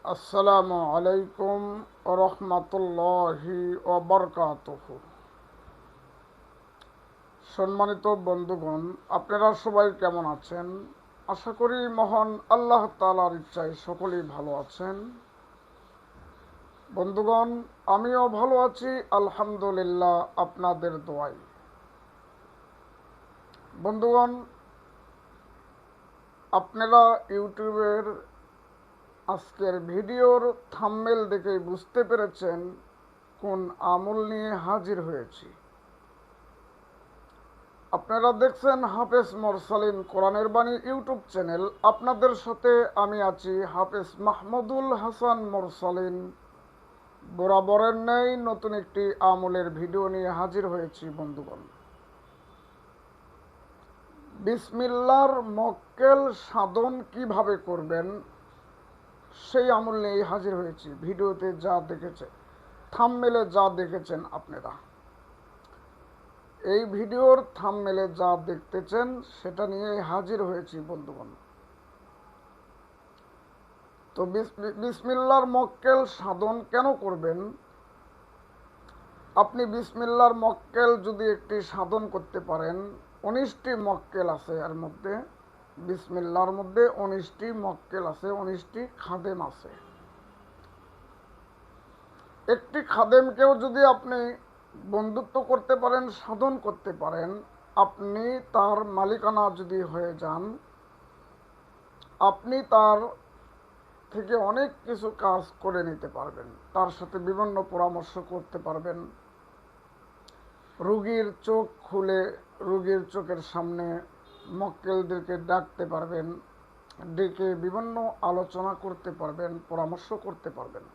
আসসালামু আলাইকুম রহমতুল্লাহি ওবরকাতুহু। সম্মানিত বন্ধুগণ, আপনারা সবাই কেমন আছেন? আশা করি মহান আল্লাহ তাআলার ইচ্ছায় সকলেই ভালো আছেন। বন্ধুগণ, আমিও ভালো আছি আলহামদুলিল্লাহ, আপনাদের দোয়ায়। বন্ধুগণ, আপনারা ইউটিউবের আজকের ভিডিওর থাম্বনেল দেখে বুঝতে পেরেছেন কোন আমল নিয়ে হাজির হয়েছি। আপনারা দেখছেন হাফেজ মোরসালিন কোরআনের বাণী ইউটিউব চ্যানেল। আপনাদের সাথে আমি আছি হাফেজ মাহমুদুল হাসান মোরসালিন। বরাবরের ন্যায় নতুন একটি আমলের ভিডিও নিয়ে হাজির হয়েছি। বন্ধুগণ, বিসমিল্লাহর মক্কেল সাধন কিভাবে করবেন সেই আমল নিয়ে হাজির হয়েছি। ভিডিওতে যা দেখেছেন, থাম্বনেলে যা দেখেছেন, আপনারা এই ভিডিওর থাম্বনেলে যা দেখতেছেন সেটা নিয়ে হাজির হয়েছি। বন্ধুগণ, তো বিসমিল্লাহর মক্কেল সাধন কেন করবেন? আপনি বিসমিল্লাহর মক্কেল যদি একটি সাধন করতে পারেন, 19টি মক্কেল আছে এর মধ্যে। বিসমিল্লাহর মধ্যে 19টি মক্কেল আছে, 19টি খাদেম আছে। একটি খাদেমকেও যদি আপনি বন্ধুত্ব করতে পারেন, সাধন করতে পারেন, আপনি তার মালিকানা যদি হয়ে যান, আপনি তার থেকে অনেক কিছু কাজ করে নিতে পারবেন। তার সাথে বিভিন্ন পরামর্শ করতে পারবেন। রোগীর চোখ খুলে রোগীর চোখের সামনে মক্কেলদেরকে ডাকতে পারবেন, ডেকে বিভিন্ন আলোচনা করতে পারবেন, পরামর্শ করতে পারবেন।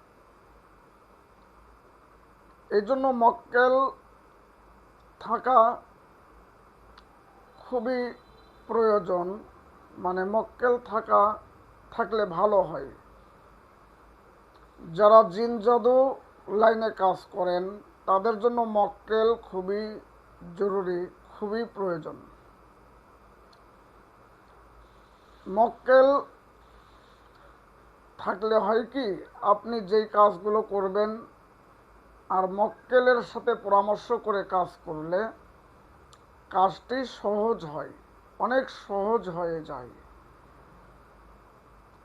এই জন্য মক্কেল থাকা খুবই প্রয়োজন। মানে মক্কেল থাকলে ভালো হয়। যারা জিন জাদু লাইনে কাজ করেন তাদের জন্য মক্কেল খুবই জরুরি, খুবই প্রয়োজন। মক্কেল থাকলে হয় কি, আপনি যেই কাজগুলো করবেন আর মক্কেলের সাথে পরামর্শ করে কাজ করলে কাজটি সহজ হয়, অনেক সহজ হয়ে যায়।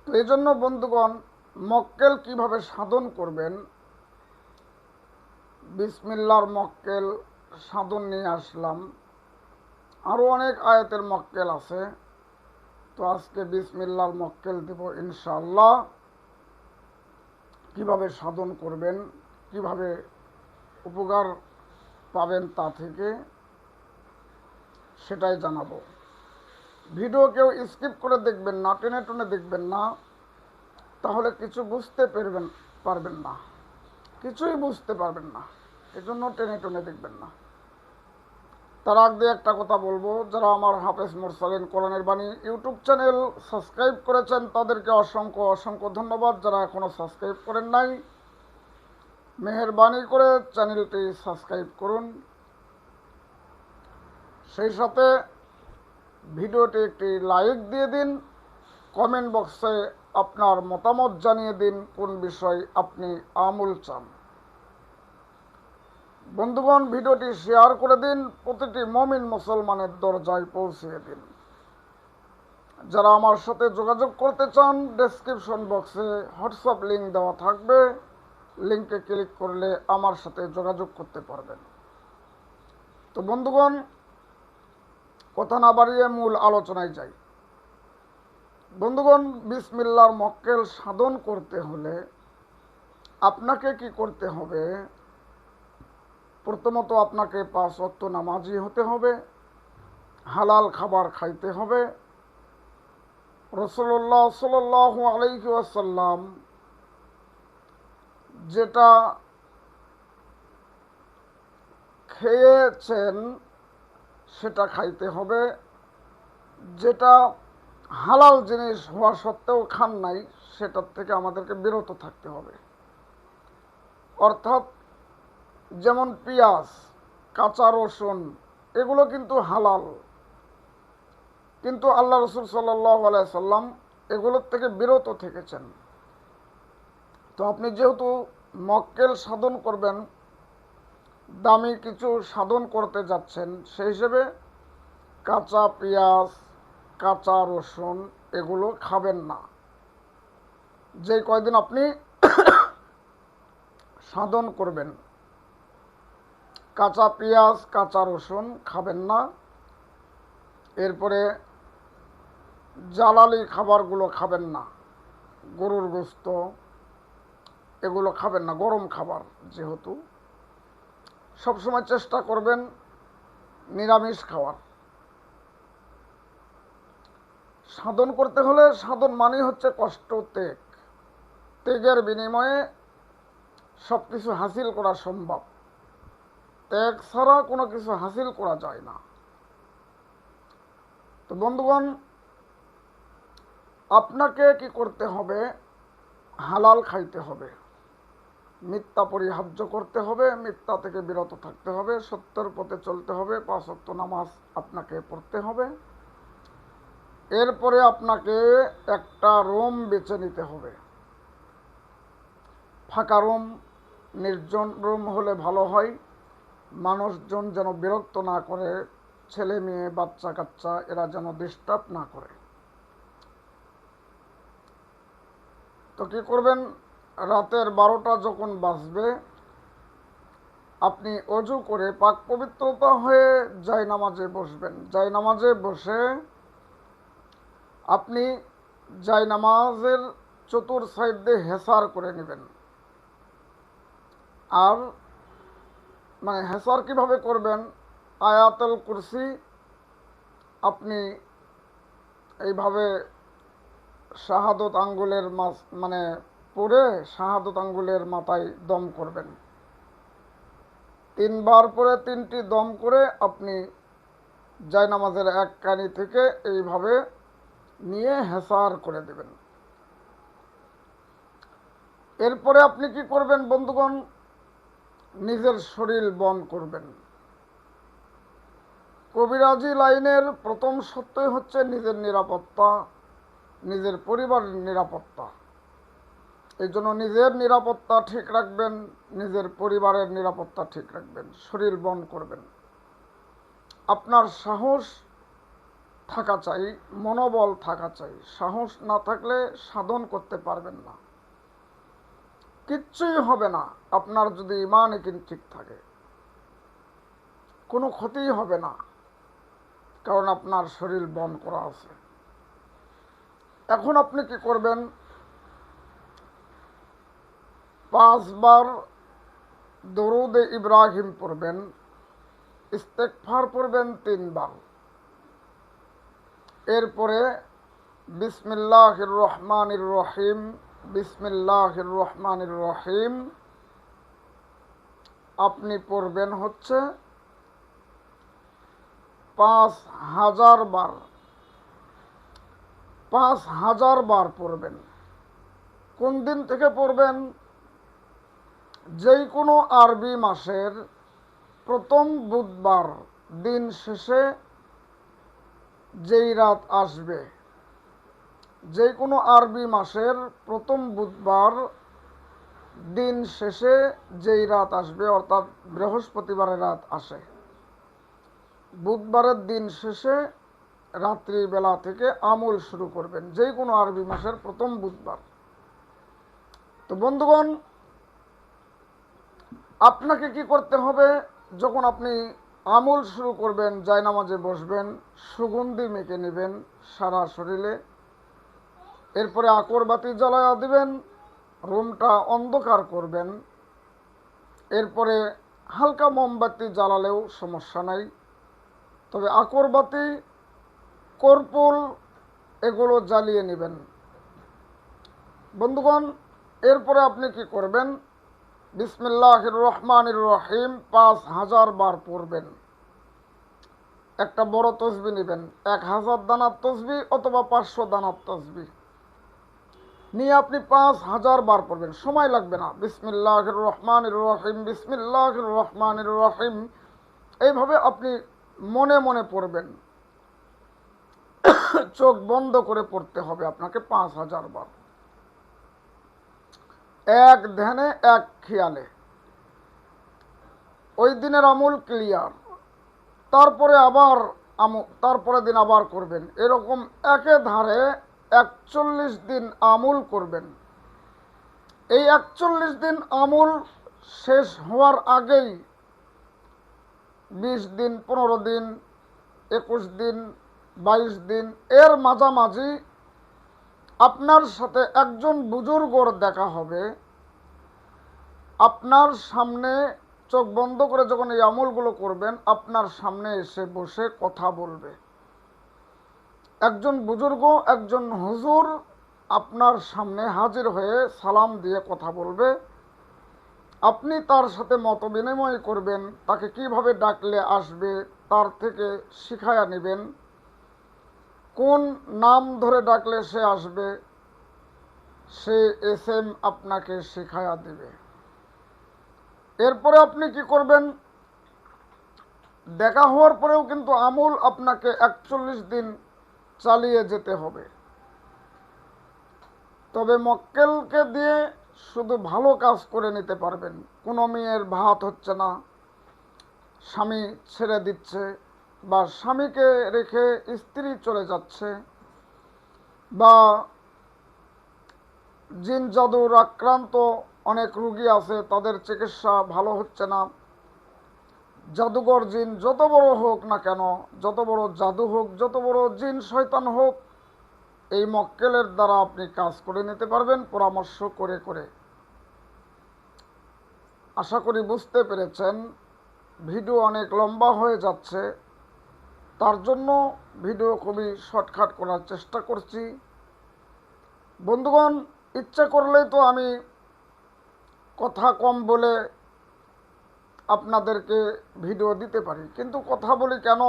তো এই জন্য বন্ধুগণ, মক্কেল কিভাবে সাধন করবেন, বিসমিল্লাহর মক্কেল সাধন নিয়ে আসলাম। আরও অনেক আয়াতের মক্কেল আছে, তো আজকে বিসমিল্লাহর মক্কেল দেব ইনশাআল্লাহ। কিভাবে সাধন করবেন, কিভাবে উপকার পাবেন তা থেকে সেটাই জানাবো। ভিডিও কেউ স্কিপ করে দেখবেন না, টেনে টেনে দেখবেন না, তাহলে কিছু বুঝতে পারবেন না, কিছুই বুঝতে পারবেন না। এজন্য টেনে টেনে দেখবেন না। তার আগে একটা কথা বলবো, যারা আমার হাফেজ মোরসালিন কোরআনের বাণী ইউটিউব চ্যানেল সাবস্ক্রাইব করেছেন তাদেরকে অসংখ্য অসংখ্য ধন্যবাদ। যারা এখনও সাবস্ক্রাইব করেন নাই, মেহেরবানি করে চ্যানেলটি সাবস্ক্রাইব করুন। সেই সাথে ভিডিওটি একটি লাইক দিয়ে দিন। কমেন্ট বক্সে আপনার মতামত জানিয়ে দিন কোন বিষয় আপনি আমল চান। বন্ধুগণ, ভিডিওটি শেয়ার করে দিন, প্রতিটি মমিন মুসলমানের দরজায় পৌঁছিয়ে দিন। যারা আমার সাথে যোগাযোগ করতে চান, ডেসক্রিপশন বক্সে হোয়াটসঅ্যাপ লিঙ্ক দেওয়া থাকবে, লিঙ্কে ক্লিক করলে আমার সাথে যোগাযোগ করতে পারবেন। তো বন্ধুগণ, কথা না বাড়িয়ে মূল আলোচনায় যাই। বন্ধুগণ, বিসমিল্লাহর মক্কেল সাধন করতে হলে আপনাকে কি করতে হবে? প্রথমত আপনাকে 5 ওয়াক্ত নামাজি হতে হবে, হালাল খাবার খাইতে হবে। রাসূলুল্লাহ সাল্লাল্লাহু আলাইহি ওয়াসাল্লাম যেটা খেয়েছেন সেটা খাইতে হবে। যেটা হালাল জিনিস হওয়া সত্ত্বেও খান নাই, সেটার থেকে আমাদেরকে বিরত থাকতে হবে। অর্থাৎ যেমন পেঁয়াজ, কাঁচা রসুন, এগুলো কিন্তু হালাল, কিন্তু আল্লাহ রসুল সাল্লাল্লাহু আলাইহি সাল্লাম এগুলোর থেকে বিরত থেকেছেন। তো আপনি যেহেতু মক্কেল সাধন করবেন, দামি কিছু সাধন করতে যাচ্ছেন, সেই হিসেবে কাঁচা পেঁয়াজ, কাঁচা রসুন এগুলো খাবেন না। যে কয়দিন আপনি সাধন করবেন, কাঁচা পেঁয়াজ, কাঁচা রসুন খাবেন না। এরপরে জ্বালালি খাবারগুলো খাবেন না, গরুর গোস্ত এগুলো খাবেন না, গরম খাবার। যেহেতু সবসময় চেষ্টা করবেন নিরামিষ খাওয়ার। সাধন করতে হলে, সাধন মানেই হচ্ছে কষ্ট, ত্যাগ। ত্যাগের বিনিময়ে সব কিছু হাসিল করা সম্ভব। ত্যাগ ছাড়া কোনো কিছু হাসিল করা যায় না। তো বন্ধুগণ, আপনাকে কি করতে হবে? হালাল খাইতে হবে, মিথ্যা পরিহার্য করতে হবে, মিথ্যা থেকে বিরত থাকতে হবে, সত্যের পথে চলতে হবে, 5 ওয়াক্ত নামাজ আপনাকে পড়তে হবে। এরপরে আপনাকে একটা রুম বেছে নিতে হবে, ফাঁকা রুম, নির্জন রুম হলে ভালো হয়। মানুষজন যেন বিরক্ত না করে, ছেলে মেয়ে বাচ্চা কাচ্চা এরা যেন ডিস্টার্ব না করে। তো কী করবেন? রাতের 12টা যখন বাজবে, আপনি অজু করে পাক পবিত্রতা হয়ে জায়নামাজে বসবেন। জায়নামাজে বসে আপনি জায়নামাজের চতুর সাইড দিয়ে হেসার করে নেবেন। আর মানে হেসার কিভাবে করবেন? আয়াতুল কুরসি আপনি এইভাবে শাহাদত আঙ্গুলের মানে পরে শাহাদত আঙ্গুলের মাথায় দম করবেন। 3 বার পরে 3টি দম করে আপনি জায়নামাজের এক কানি থেকে এইভাবে নিয়ে হেসার করে দেবেন। এরপরে আপনি কি করবেন বন্ধুগণ? নিজের শরীর বন করবেন। কবিরাজি লাইনের প্রথম সত্যই হচ্ছে নিজের নিরাপত্তা, নিজের পরিবারের নিরাপত্তা। এই জন্য নিজের নিরাপত্তা ঠিক রাখবেন, নিজের পরিবারের নিরাপত্তা ঠিক রাখবেন, শরীর বন করবেন। আপনার সাহস থাকা চাই, মনোবল থাকা চাই। সাহস না থাকলে সাধন করতে পারবেন না, কিচ্ছুই হবে না। আপনার যদি ইমান ঠিক থাকে, কোনো ক্ষতিই হবে না, কারণ আপনার শরীর বন করা আছে। এখন আপনি কি করবেন? 5 বার দরুদ ইব্রাহিম পড়বেন, ইস্তেগফার পড়বেন 3 বার। এরপরে বিসমিল্লাহির রহমানির রহিম, বিসমিল্লাহির রহমানির রহিম আপনি পড়বেন হচ্ছে 5000 বার। 5000 বার পড়বেন। কোন দিন থেকে পড়বেন? যেই কোনো আরবি মাসের প্রথম বুধবার দিন শেষে যেই রাত আসবে, যে কোনো আরবি মাসের প্রথম বুধবার দিন শেষে যেই রাত আসবে, অর্থাৎ বৃহস্পতিবারের রাত আসে, বুধবারের দিন শেষে রাত্রিবেলা থেকে আমল শুরু করবেন, যে কোনো আরবি মাসের প্রথম বুধবার। তো বন্ধুগণ, আপনাকে কি করতে হবে? যখন আপনি আমল শুরু করবেন, জায়নামাজে বসবেন, সুগন্ধি মেখে নেবেন সারা শরীরে। এরপরে আকরবাতি জ্বালায়া দিবেন, রুমটা অন্ধকার করবেন। এরপরে হালকা মোমবাতি জ্বালালেও সমস্যা নাই, তবে আকরবাতি, কর্পূর এগুলো জ্বালিয়ে নেবেন বন্ধুগণ। এরপরে আপনি কি করবেন? বিসমিল্লাহির রহমানির রহিম 5000 বার পড়বেন। একটা বড় তসবি নেবেন, 1000 দানার তসবি অথবা 500 দানার তসবি নিয়ে আপনি 5000 বার পড়বেন। সময় লাগবে না। বিসমিল্লাহির রহমানির রহিম, বিসমিল্লাহির রহমানির রহিম এইভাবে আপনি মনে মনে পড়বেন। চোখ বন্ধ করে পড়তে হবে আপনাকে 5000 বার। এক ধ্যানে এক খেয়ালে ওই দিনের আমল ক্লিয়ার, তারপরে আবার তারপরে দিন আবার করবেন, এরকম একে ধারে 41 দিন আমল করবেন। এই 41 দিন আমল শেষ হওয়ার আগেই 20 দিন, 15 দিন, 21 দিন, 22 দিন এর মাঝামাঝি আপনার সাথে একজন বুজুর্গর দেখা হবে। আপনার সামনে চোখ বন্ধ করে যখন এই আমলগুলো করবেন, আপনার সামনে এসে বসে কথা বলবে একজন বুজুর্গ, একজন হুজুর আপনার সামনে হাজির হয়ে সালাম দিয়ে কথা বলবে। আপনি তার সাথে মত বিনিময় করবেন, তাকে কিভাবে ডাকলে আসবে তার থেকে শিখায়া নেবেন, কোন নাম ধরে ডাকলে সে আসবে সে এসএম আপনাকে শিখায়া দেবে। এরপরে আপনি কি করবেন, দেখা হওয়ার পরেও কিন্তু আমল আপনাকে 41 দিন চালিয়ে যেতে হবে। তবে মক্কেলকে দিয়ে শুধু ভালো কাজ করে নিতে পারবেন। কোনো মেয়ের ভাত হচ্ছে না, স্বামী ছেড়ে দিচ্ছে, বা স্বামীকে রেখে স্ত্রী চলে যাচ্ছে, বা জিন জাদুর আক্রান্ত অনেক রোগী আছে, তাদের চিকিৎসা ভালো হচ্ছে না, জাদুঘর জিন যত বড় হোক না কেন, যত বড় জাদু হোক, যত বড় জিন শয়তান হোক, এই মক্কেলের দ্বারা আপনি কাজ করে নিতে পারবেন পরামর্শ করে করে। আশা করি বুঝতে পেরেছেন। ভিডিও অনেক লম্বা হয়ে যাচ্ছে, তার জন্য ভিডিও খুবই শর্টকাট করার চেষ্টা করছি। বন্ধুগণ, ইচ্ছা করলেই তো আমি কথা কম বলে আপনাদেরকে ভিডিও দিতে পারি, কিন্তু কথা বলি কেন,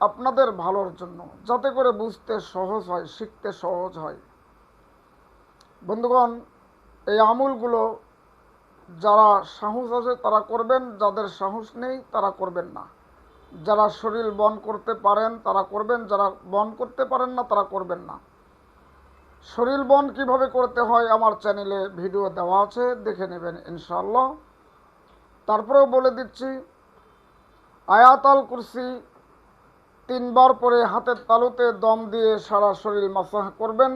আপনাদের ভালোর জন্য, যাতে করে বুঝতে সহজ হয়, শিখতে সহজ হয়। বন্ধুগণ, এই আমলগুলো যারা সাহস আছে তারা করবেন, যাদের সাহস নেই তারা করবেন না। যারা শরীর বন করতে পারেন তারা করবেন, যারা বন করতে পারেন না তারা করবেন না। শরীর বন কিভাবে করতে হয় আমার চ্যানেলে ভিডিও দেওয়া আছে, দেখে নেবেন ইনশাআল্লাহ। তারপরেও বলে দিচ্ছি, আয়াতাল কুরসি 3 বার পরে হাতের তালুতে দম দিয়ে সারা শরীর মাসাহ করবেন।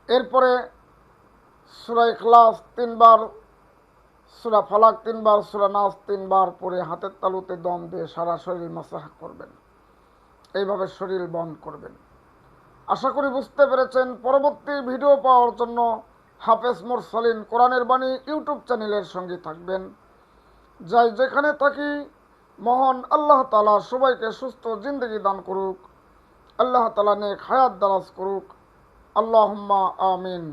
এরপরে সূরা ইখলাস 3 বার, সূরা ফালাক 3 বার, সূরা নাস 3 বার পরে হাতের তালুতে দম দিয়ে সারা শরীর মাসাহ করবেন। এইভাবে শরীর বন্ধ করবেন। আশা করি বুঝতে পেরেছেন। পরবর্তী ভিডিও পাওয়ার জন্য হাফেজ মুরসালিন কোরআনের বাণী ইউটিউব চ্যানেলের সঙ্গে থাকবেন। যাই যেখানে থাকি, মহান আল্লাহ তাআলা সবাইকে সুস্থ জিন্দগি দান করুক, আল্লাহ তাআলা নেক হায়াত দারাজ করুক, আল্লাহুম্মা আমিন।